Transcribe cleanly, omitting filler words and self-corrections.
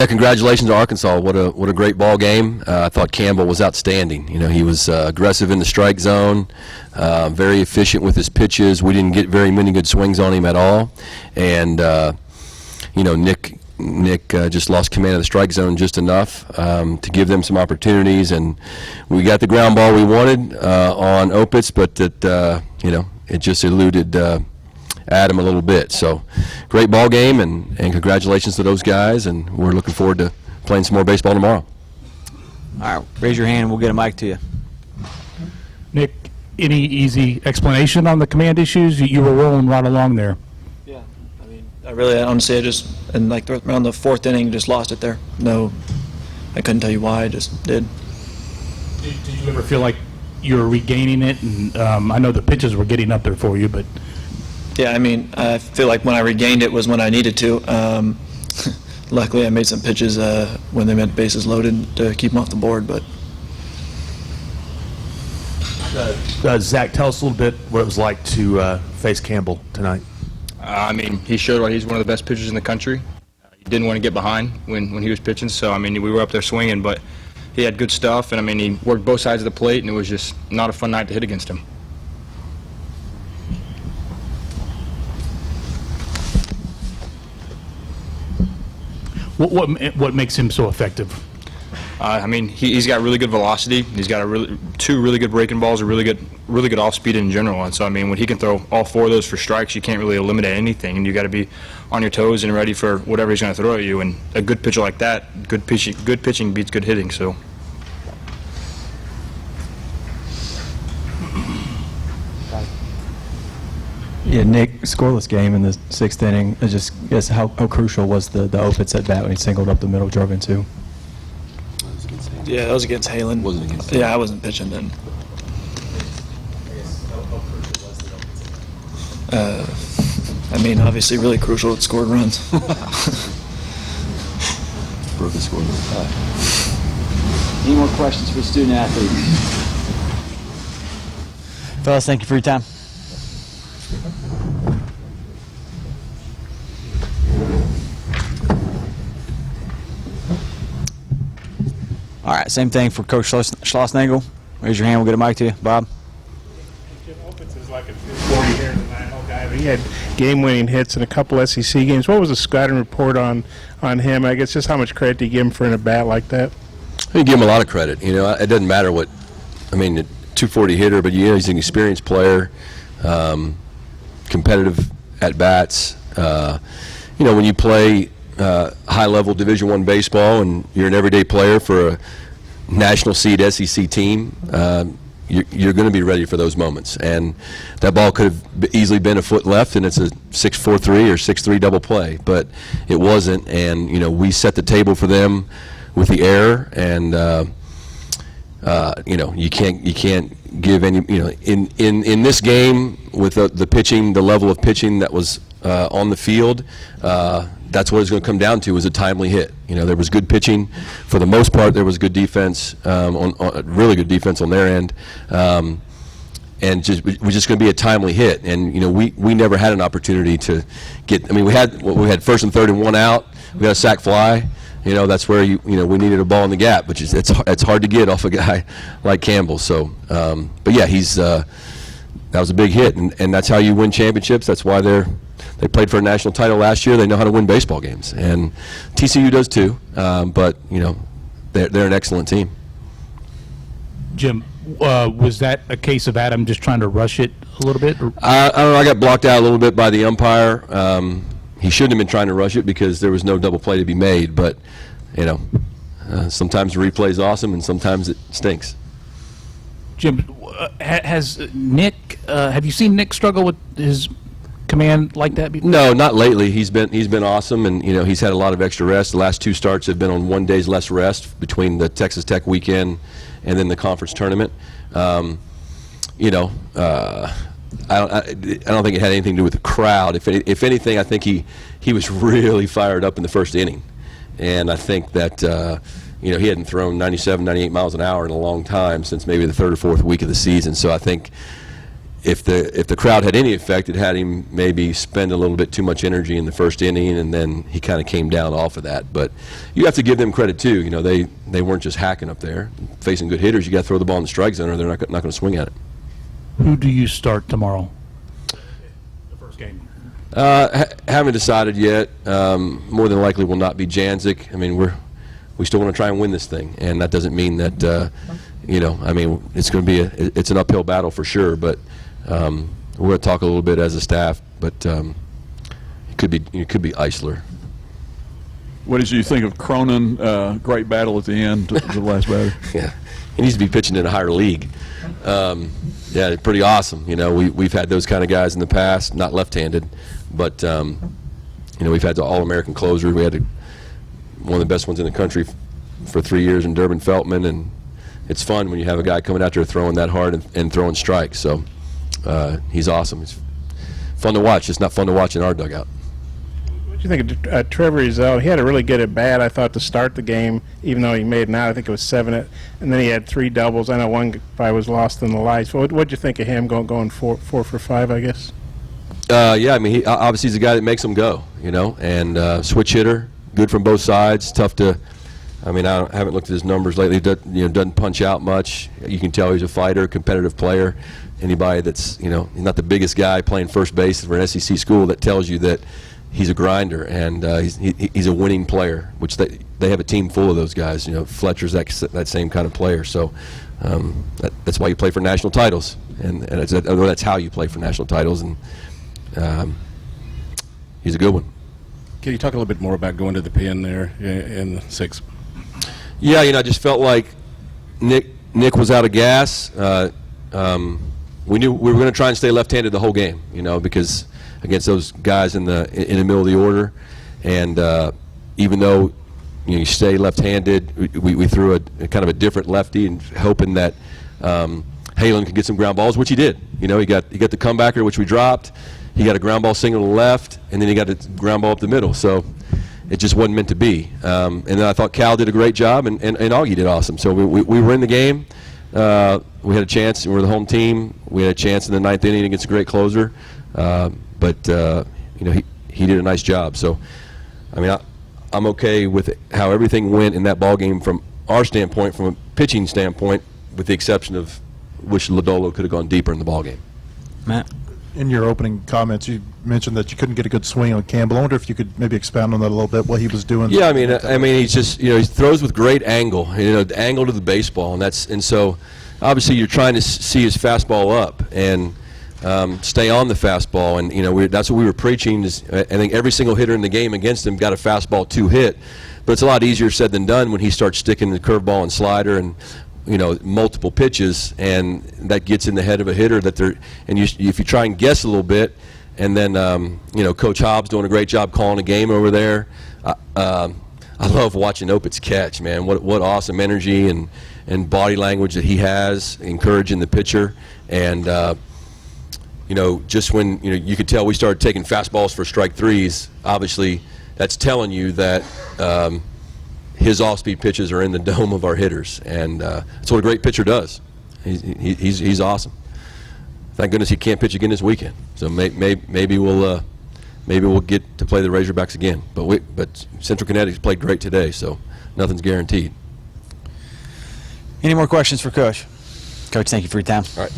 Congratulations to Arkansas. What a great ball game. I thought Campbell was outstanding. He was aggressive in the strike zone, very efficient with his pitches. We didn't get very many good swings on him at all, and Nick just lost command of the strike zone just enough to give them some opportunities, and we got the ground ball we wanted on Opitz, but it just eluded Adam a little bit. So great ball game, and congratulations to those guys, and we're looking forward to playing some more baseball tomorrow. All right, raise your hand and we'll get a mic to you. Nick, any easy explanation on the command issues? You were rolling right along there. Yeah, I mean, honestly, I just, around the fourth inning, just lost it there. No, I couldn't tell you why, I just did. Did you ever feel like you were regaining it? And I know the pitches were getting up there for you, but... Yeah, I mean, I feel like when I regained it was when I needed to. Luckily, I made some pitches when they meant bases loaded to keep them off the board. But Zach, tell us a little bit what it was like to face Campbell tonight. I mean, he showed why he's one of the best pitchers in the country. He didn't want to get behind when he was pitching, so, I mean, we were up there swinging, but he had good stuff, and, I mean, he worked both sides of the plate, and it was just not a fun night to hit against him. What makes him so effective? I mean, he's got really good velocity. He's got two really good breaking balls, a really good off speed in general. And so, I mean, when he can throw all four of those for strikes, you can't really eliminate anything, and you got to be on your toes and ready for whatever he's going to throw at you. And a good pitcher like that, good pitching beats good hitting. So. Yeah, Nick, scoreless game in the sixth inning. I just guess how crucial was the Opitz at bat when he singled up the middle, drove in two? yeah, that was against Halen. Wasn't against Yeah, I wasn't pitching then. I mean, obviously, really crucial. It scored runs. Broke the score. Any more questions for the student athletes? Fellas, thank you for your time. All right, same thing for Coach Schlossnagle. Raise your hand, we'll get a mic to you. Bob? Jim Opitz is like a 40 here tonight. Guy. He had game-winning hits in a couple SEC games. What was the scouting report on him? I guess just how much credit do you give him for a bat like that? You give him a lot of credit. You know, it doesn't matter what. I mean, 240 hitter, but he's an experienced player, competitive at bats. When you play high-level Division I baseball and you're an everyday player for a national seed SEC team, you're going to be ready for those moments. And that ball could have easily been a foot left, and it's a 6-4-3 or 6-3 double play, but it wasn't. And we set the table for them with the error, and you can't give any. In this game with the pitching, the level of pitching that was on the field. That's what it's going to come down to, is a timely hit. There was good pitching for the most part. There was good defense, really good defense on their end, and it was just going to be a timely hit. And we never had an opportunity to get. I mean, we had first and third and one out. We got a sac fly. That's where we needed a ball in the gap, which is it's hard to get off a guy like Campbell. So, but yeah, that was a big hit, and that's how you win championships. That's why they played for a national title last year. They know how to win baseball games, and TCU does too. But they're an excellent team. Jim, was that a case of Adam just trying to rush it a little bit? I don't know. I got blocked out a little bit by the umpire. He shouldn't have been trying to rush it because there was no double play to be made. But sometimes the replay is awesome, and sometimes it stinks. Jim, has Nick? Have you seen Nick struggle with his command like that before? No, not lately. He's been awesome, and he's had a lot of extra rest. The last two starts have been on 1 day's less rest between the Texas Tech weekend and then the conference tournament. I don't think it had anything to do with the crowd. If anything, I think he was really fired up in the first inning, and I think that he hadn't thrown 97, 98 miles an hour in a long time, since maybe the third or fourth week of the season. So I think if the crowd had any effect, it had him maybe spend a little bit too much energy in the first inning, and then he kind of came down off of that. But you have to give them credit too. You know, they weren't just hacking up there, facing good hitters. You got to throw the ball in the strike zone, or they're not going to swing at it. Who do you start tomorrow? The first game. Haven't decided yet. More than likely will not be Janzik. I mean, we still want to try and win this thing, and that doesn't mean that you know. I mean, it's going to be it's an uphill battle for sure. But we're going to talk a little bit as a staff. But it could be Eisler. What did you think of Cronin? Great battle at the end, the last batter. Yeah, he needs to be pitching in a higher league. Yeah, pretty awesome. You know, we've had those kind of guys in the past, not left-handed, but you know, we've had the All-American closer. We had one of the best ones in the country for 3 years in Durbin Feltman, and it's fun when you have a guy coming out there throwing that hard and throwing strikes. So he's awesome. It's fun to watch. It's not fun to watch in our dugout. What do you think of Trevor Rizzo? He had a really good at bat, I thought, to start the game, even though he made an out. I think it was 7, and then he had 3 doubles. I know one guy was lost in the lights. What did you think of him going 4 for 5, I guess? Yeah, I mean, he obviously he's a guy that makes them go, you know, and switch hitter, good from both sides. Tough to, I mean, I haven't looked at his numbers lately. Doesn't punch out much. You can tell he's a fighter, competitive player. Anybody that's, you know, he's not the biggest guy playing first base for an SEC school, that tells you that he's a grinder, and he's a winning player, which they have a team full of those guys. You know, Fletcher's that same kind of player. So that's why you play for national titles, and that's how you play for national titles. And he's a good one. Can you talk a little bit more about going to the pen there in the 6th? Yeah, you know, I just felt like Nick was out of gas. We knew we were going to try and stay left-handed the whole game, you know, because against those guys in the middle of the order, and even though you stay left-handed, we threw a kind of a different lefty, and hoping that Halen could get some ground balls, which he did. You know, he got the comebacker, which we dropped. He got a ground ball single to the left, and then he got a ground ball up the middle. So it just wasn't meant to be. And then I thought Cal did a great job, and Augie did awesome. So we were in the game. We had a chance. We were the home team. We had a chance in the 9th inning against a great closer. But you know, he did a nice job. So, I mean, I'm okay with how everything went in that ball game from our standpoint, from a pitching standpoint, with the exception of wish Lodolo could have gone deeper in the ball game. Matt? In your opening comments, you mentioned that you couldn't get a good swing on Campbell. I wonder if you could maybe expound on that a little bit, what he was doing. Yeah, I mean, he's just, you know, he throws with great angle, you know, the angle to the baseball, and so obviously you're trying to see his fastball up and stay on the fastball, and you know, that's what we were preaching. Is I think every single hitter in the game against him got a fastball to hit, but it's a lot easier said than done when he starts sticking the curveball and slider and, you know, multiple pitches, and that gets in the head of a hitter that they're, and if you try and guess a little bit, and then you know, Coach Hobbs doing a great job calling a game over there. I love watching Opitz catch, man. What awesome energy and body language that he has, encouraging the pitcher, and you know, just when, you know, you could tell we started taking fastballs for strike threes. Obviously, that's telling you that his off-speed pitches are in the dome of our hitters, and that's what a great pitcher does. He's awesome. Thank goodness he can't pitch again this weekend. So maybe we'll get to play the Razorbacks again. But Central Connecticut's played great today, so nothing's guaranteed. Any more questions for Coach? Coach, thank you for your time. All right.